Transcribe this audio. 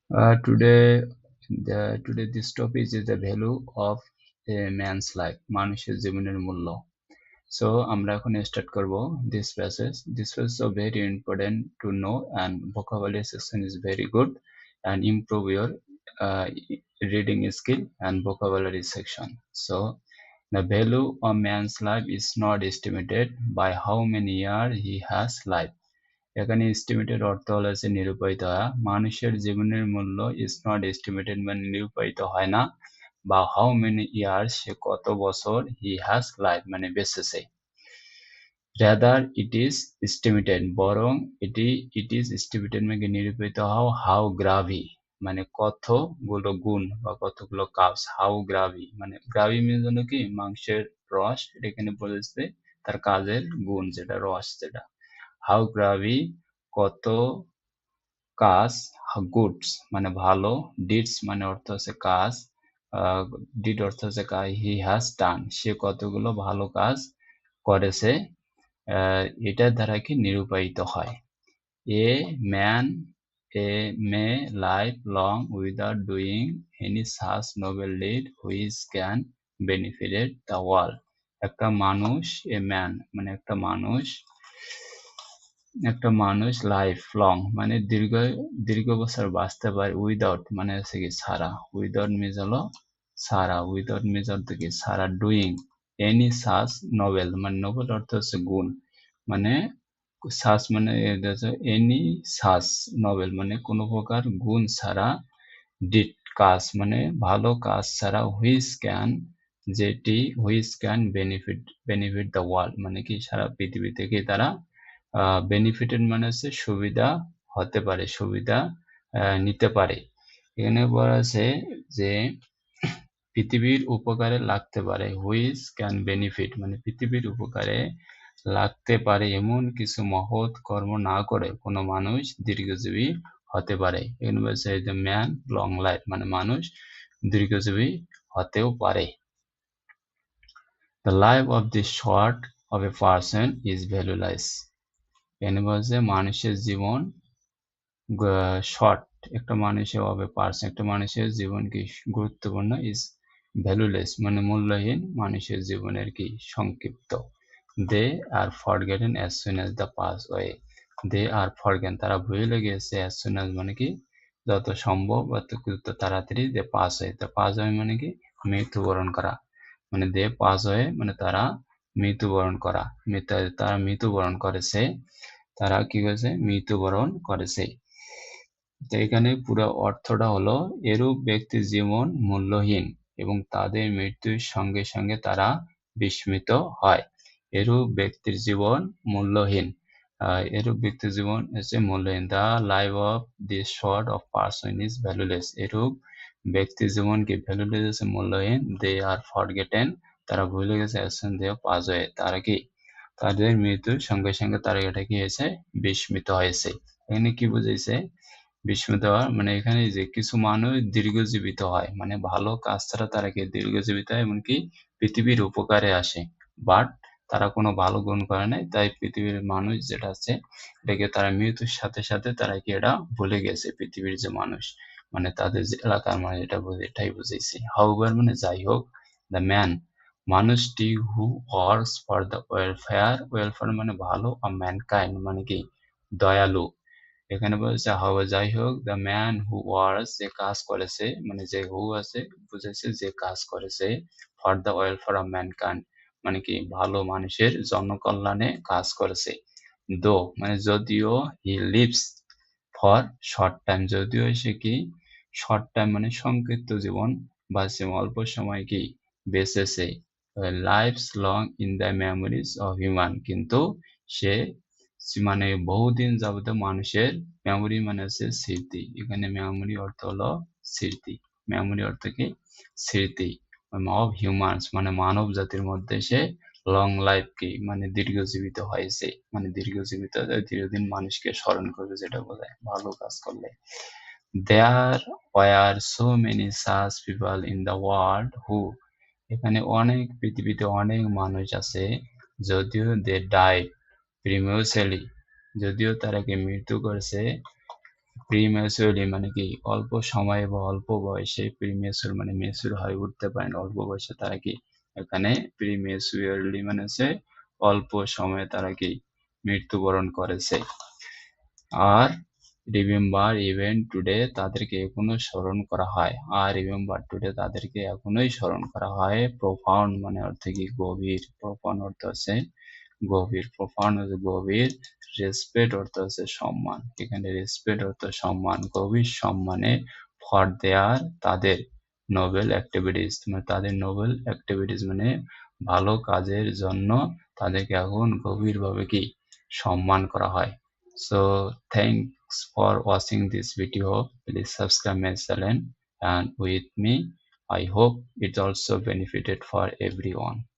Today this topic is the value of a man's life, মানুষের জীবনের মূল্য. So আমরা এখন start করব this passage. This was so very important to know, and vocabulary section is very good and improve your uh, reading skill and vocabulary section. So the value of man's life is not estimated by how many years he has lived. এখানে estimated অর্থ হলো যে নিরূপায়িত হওয়া। মানুষের জীবনের মূল্য is not estimated মানে নিরূপায়িত হয় না, বা হাউ মেনি ইয়ার্স সে কত বছর হি হ্যাজ লাইফ মানে বেঁচেছে। রাদার ইট ইজ এস্টিমেটেড বরং ইট ইজ এস্টিমেটেড মানে নিরূপিত হও হাউ গ্রাভি মানে কতগুলো গুণ বা কতগুলো কাপস। হাউ গ্রাভি মানে গ্রাভি মানে জন্য কি মাংসের রস, এটা এখানে বলেছে তার কাজের গুণ যেটা রস যেটা। হাউ গ্রাভি কত কাজ, গুডস মানে ভালো, ডিডস মানে অর্থ হচ্ছে কাজ, ডিড অর্থ হচ্ছে কাজ, হি হ্যাজ ডান সে কতগুলো ভালো কাজ করেছে, এটার দ্বারা কি নিরূপায়িত হয়। A man a May life long without doing any such Nobel did which can benefited the world. একটা মানুষ এ ম্যান মানে একটা মানুষ লাইফ লং মানে দীর্ঘ বছর বাঁচতে পারে, উইদাউট মানে হচ্ছে কি ছাড়া, উইদাউট মিজ হলো ছাড়া, উইদাউট মিজ অর্থ কি ছাড়া, ডুইং এনি সাচ নোবেল মানে নোবেল অর্থ হচ্ছে গুণ, মানে সাচ মানে এনি সাচ নোবেল মানে কোনো প্রকার গুণ ছাড়া, ডিড কাজ মানে ভালো কাজ ছাড়া, হুইচ ক্যান যেটি which can benefit the world মানে কি সারা পৃথিবী থেকে তারা বেনিফিটেড মানে হচ্ছে সুবিধা হতে পারে, সুবিধা নিতে পারে। এখানে বলা আছে যে পৃথিবীর উপকারে লাগতে পারে, হুইচ ক্যান বেনিফিট মানে পৃথিবীর উপকারে লাগতে পারে এমন কিছু মহৎ কর্ম না করে কোনো মানুষ দীর্ঘজীবী হতে পারে। এখানে বলছে যে ম্যান লং লাইফ মানে মানুষ দীর্ঘজীবী হতেও পারে। The life of this short of a person is valueless. এখানে বলছে মানুষের জীবন শর্ট, একটা মানুষের অফ এ পার্সন একটা মানুষের জীবন কি গুরুত্বপূর্ণ, ইজ ভ্যালুলেস মানে মূল্যহীন, মানুষের জীবনের কি সংক্ষিপ্ত। They are forgotten as soon as the pass away, they are forgotten তারা ভুলে গেছে, অ্যাজ সুন অ্যাজ মানে কি যত সম্ভব অত তাড়াতাড়ি, they pass away the pass away মানে কি মৃত্যুবরণ করা, মানে দে পাস ওয়ে মানে তারা মৃত্যুবরণ করা, তারা মৃত্যুবরণ করেছে, তারা কি করেছে মৃত্যুবরণ করেছে। তো এখানে পুরো অর্থটা হলো এরূপ ব্যক্তির জীবন মূল্যহীন এবং তাদের মৃত্যুর সঙ্গে সঙ্গে তারা বিস্মিত হয়। এরূপ ব্যক্তির জীবন মূল্যহীন, এরূপ ব্যক্তির জীবন হচ্ছে মূল্যহীন। The life of this short of person is valueless, এরূপ ব্যক্তির জীবন কি ভ্যালুলেস হচ্ছে মূল্যহীন। দে আর ফরগেটেন তারা ভুলে গেছে, অ্যাজ দে পাস ওয়ে তারা কি তাদের মৃত্যুর সঙ্গে সঙ্গে তারা এটা কি হয়েছে বিস্মিত হয়েছে। এখানে কি বুঝাইছে বিস্মিত হওয়া মানে এখানে যে কিছু মানুষ দীর্ঘজীবিত হয় মানে ভালো কাজ ছাড়া তারা কি দীর্ঘজীবিত হয় এমনকি পৃথিবীর উপকারে আসে, বাট তারা কোনো ভালো গুণ করে নাই, তাই পৃথিবীর মানুষ যেটা আছে এটাকে তারা মৃত্যুর সাথে সাথে তারা কি এটা ভুলে গেছে, পৃথিবীর যে মানুষ মানে তাদের যে এলাকার মানুষ এটা এটাই বুঝাইছে। হাউএভার মানে যাই হোক, দ্য ম্যান মানুষটি who works for the welfare মানে ভালো, আর ম্যানকাইন্ড মানে কি দয়ালু। এখানে বলছে হাওয়া যাই হোক, দ্য ম্যান হু ওয়ার্স যে কাজ করেছে মানে যে হু আছে বুঝেছে যে কাজ করেছে, for the welfare of mankind মানে কি ভালো মানুষের জনকল্যাণে কাজ করেছে। দো মানে যদিও, he lives for short time যদিও সে কি শর্ট টাইম মানে সংক্ষিপ্ত জীবন বা সে অল্প সময় কি বেঁচেছে, lives long in the memories of human কিন্তু সে মানে বহুদিন যাবত মানুষের মেমোরি মানে হচ্ছে স্মৃতি, এখানে মেমোরি অর্থ হলো স্মৃতি, মেমোরি অর্থ কি স্মৃতি অফ হিউম্যানস মানে মানব জাতির মধ্যে সে লং লাইফ কি মানে দীর্ঘজীবিত হয়েছে, মানে দীর্ঘজীবিত দীর্ঘদিন মানুষকে স্মরণ করবে যেটা বোঝায় ভালো কাজ করলে। There were so many such people in the world who এখানে অনেক পৃথিবীতে অনেক মানুষ আছে, যদিও they died prematurely যদিও তারা কি মৃত্যু করেছে প্রিম্যাচুরলি মানে কি অল্প সময়ে বা অল্প বয়সে, প্রিম্যাচুর মানে ম্যাচুর হয়ে উঠতে পারে না, অল্প বয়সে তারা কি, এখানে প্রিম্যাচুরলি মানে হচ্ছে অল্প সময়ে তারা কি মৃত্যুবরণ করেছে। আর রিমেম্বার ইভেন টুডে তাদেরকে এখনো স্মরণ করা হয়, আর রিমেম্বার টুডে তাদেরকে এখনোই স্মরণ করা হয়। প্রোফাউন্ড মানে অর্থ কি গভীর, প্রোফাউন্ড অর্থ হচ্ছে গভীর, প্রোফাউন্ড হচ্ছে গভীর, রেসপেক্ট অর্থ হচ্ছে সম্মান, এখানে রেসপেক্ট অর্থ সম্মান, গভীর সম্মানে ফর দেয়ার তাদের নোবেল অ্যাক্টিভিটিস, মানে তাদের নোবেল অ্যাক্টিভিটিস মানে ভালো কাজের জন্য তাদেরকে এখন গভীরভাবে কি সম্মান করা হয়। So thanks for watching this video. Please subscribe my channel and with me. I hope it also benefited for everyone.